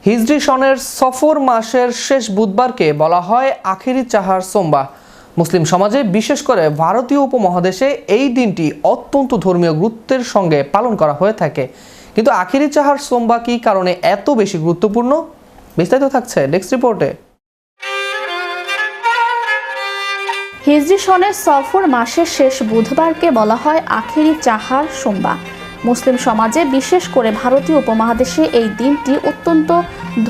হিজরি সনের সফর মাসের শেষ বুধবারকে বলা হয় আখেরি চাহার সোমবার। মুসলিম সমাজে বিশেষ করে ভারতীয় উপমহাদেশে এই দিনটি অত্যন্ত ধর্মীয় গুরুত্বের সঙ্গে পালন করা হয়ে থাকে। কিন্তু আখেরি চাহার সোমবার কী কারণে এত বেশি গুরুত্বপূর্ণ, বিস্তারিত থাকছে নেক্সট রিপোর্টে। হিজরি সনের সফর মাসের শেষ বুধবারকে বলা হয় আখেরি চাহার সোমবার। মুসলিম সমাজে বিশেষ করে ভারতীয় উপমহাদেশে এই দিনটি অত্যন্ত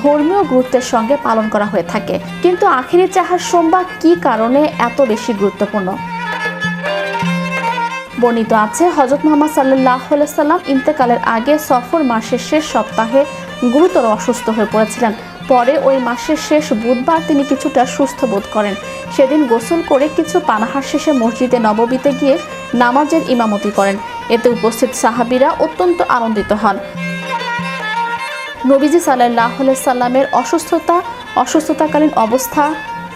ধর্মীয় গুরুত্বের সঙ্গে পালন করা হয়ে থাকে। কিন্তু আখেরি চাহার সোমবার কী কারণে এত বেশি গুরুত্বপূর্ণ? বর্ণিত আছে, হযরত মুহাম্মদ সাল্লাল্লাহু আলাইহি সাল্লাম ইন্তেকালের আগে সফর মাসের শেষ সপ্তাহে গুরুতর অসুস্থ হয়ে পড়েছিলেন। পরে ওই মাসের শেষ বুধবার তিনি কিছুটা সুস্থ বোধ করেন। সেদিন গোসল করে কিছু পানাহার শেষে মসজিদে নববীতে গিয়ে নামাজের ইমামতি করেন। এতে উপস্থিত সাহাবীরা অত্যন্ত আনন্দিত হন। নবীজি সাল্লাল্লাহু আলাইহি সাল্লামের অসুস্থতাকালীন অবস্থা,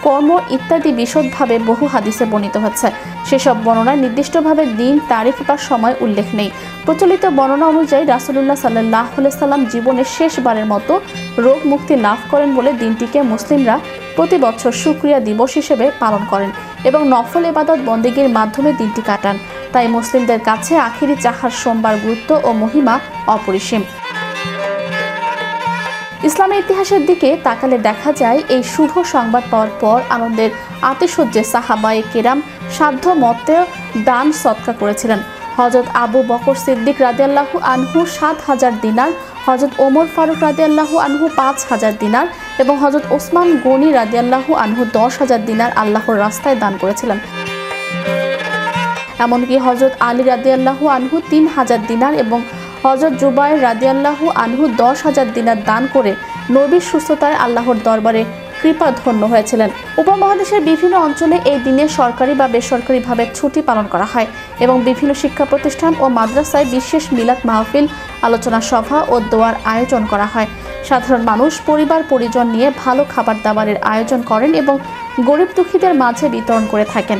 কর্ম ইত্যাদি বিশদভাবে বহু হাদিসে বর্ণিত হচ্ছে। সেসব বর্ণনায় নির্দিষ্টভাবে দিন, তারিখ বা সময় উল্লেখ নেই। প্রচলিত বর্ণনা অনুযায়ী রাসূলুল্লাহ সাল্লাল্লাহু আলাইহি সাল্লাম জীবনের শেষবারের মতো রোগ মুক্তি লাভ করেন বলে দিনটিকে মুসলিমরা প্রতি বছর শুকরিয়া দিবস হিসেবে পালন করেন এবং নফল ইবাদত বন্দেগীর মাধ্যমে দিনটি কাটান। তাই মুসলিমদের কাছে আখেরি চাহার সোমবার গুরুত্ব ও মহিমা অপরিসীম। ইসলামের ইতিহাসের দিকে তাকালে দেখা যায়, এই শুভ সংবাদ পাওয়ার পর আনন্দের আতিশয্যে সাহাবায়ে কেরাম সাধ্য মতে দান সদকা করেছিলেন। হযরত আবু বকর সিদ্দিক রাদিয়াল্লাহু আনহু ৭,০০০ দিনার, হযরত ওমর ফারুক রাদিয়াল্লাহু আনহু ৫,০০০ দিনার এবং হযরত ওসমান গনি রাদিয়াল্লাহু আনহু ১০,০০০ দিনার আল্লাহর রাস্তায় দান করেছিলেন। এমনকি হযরত আলী রাদিয়াল্লাহু আনহু ৩,০০০ দিনার এবং হযরত জুবায়ের রাদিয়াল্লাহু আনহু ১০,০০০ দিনার দান করে নবীর সুস্থতায় আল্লাহর দরবারে কৃপা ধন্য হয়েছিলেন। উপমহাদেশের বিভিন্ন অঞ্চলে এই দিনে সরকারি বা বেসরকারিভাবে ছুটি পালন করা হয় এবং বিভিন্ন শিক্ষা প্রতিষ্ঠান ও মাদ্রাসায় বিশেষ মিলাদ মাহফিল, আলোচনা সভা ও দোয়ার আয়োজন করা হয়। সাধারণ মানুষ পরিবার পরিজন নিয়ে ভালো খাবার দাবারের আয়োজন করেন এবং গরিব দুঃখীদের মাঝে বিতরণ করে থাকেন।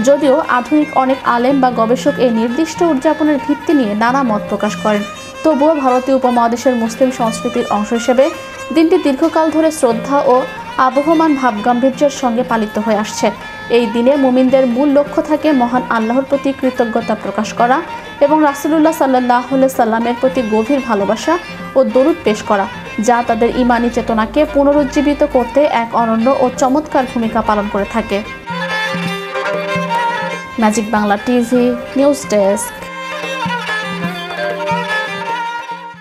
যদিও আধুনিক অনেক আলেম বা গবেষক এই নির্দিষ্ট উদযাপনের ভিত্তি নিয়ে নানা মত প্রকাশ করেন, তবুও ভারতীয় উপমহাদেশের মুসলিম সংস্কৃতির অংশ হিসেবে দিনটি দীর্ঘকাল ধরে শ্রদ্ধা ও আবহমান ভাবগাম্ভীর্যের সঙ্গে পালিত হয়ে আসছে। এই দিনে মুমিনদের মূল লক্ষ্য থাকে মহান আল্লাহর প্রতি কৃতজ্ঞতা প্রকাশ করা এবং রাসূলুল্লাহ সাল্লাল্লাহু আলাইহি সাল্লামের প্রতি গভীর ভালোবাসা ও দরুদ পেশ করা, যা তাদের ঈমানি চেতনাকে পুনরুজ্জীবিত করতে এক অনন্য ও চমৎকার ভূমিকা পালন করে থাকে। Magic Bangla TV news desk.